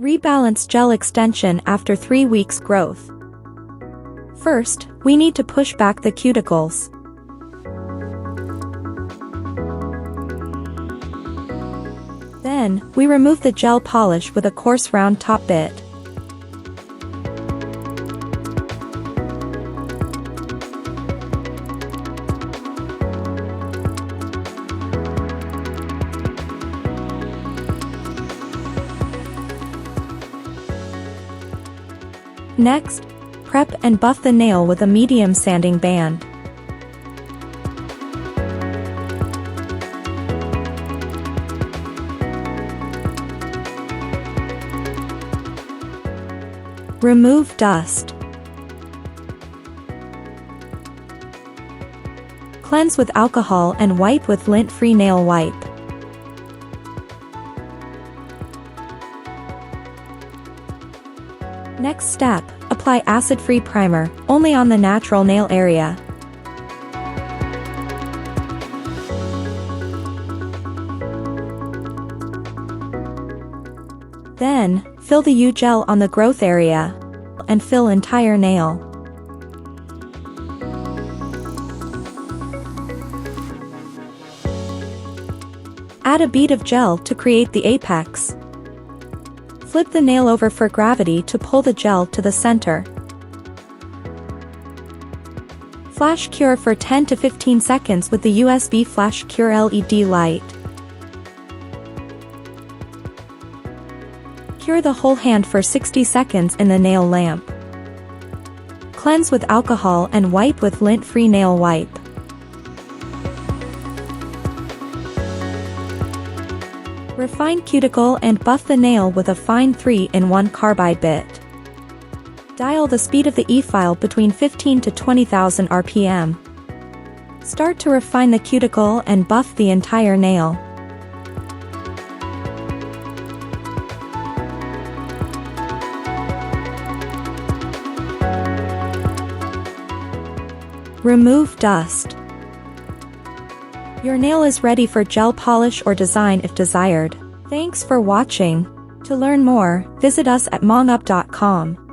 Rebalance gel extension after 3 weeks growth. First, we need to push back the cuticles. Then, we remove the gel polish with a coarse round top bit. Next, prep and buff the nail with a medium sanding band. Remove dust. Cleanse with alcohol and wipe with lint-free nail wipe. Next step, apply acid-free primer, only on the natural nail area. Then, fill the U-Gel on the growth area, and fill entire nail. Add a bead of gel to create the apex. Flip the nail over for gravity to pull the gel to the center. Flash cure for 10 to 15 seconds with the USB Flash Cure LED light. Cure the whole hand for 60 seconds in the nail lamp. Cleanse with alcohol and wipe with lint-free nail wipe. Refine cuticle and buff the nail with a fine 3-in-1 carbide bit. Dial the speed of the e-file between 15 to 20,000 RPM. Start to refine the cuticle and buff the entire nail. Remove dust. Your nail is ready for gel polish or design if desired. Thanks for watching. To learn more, visit us at mongup.com.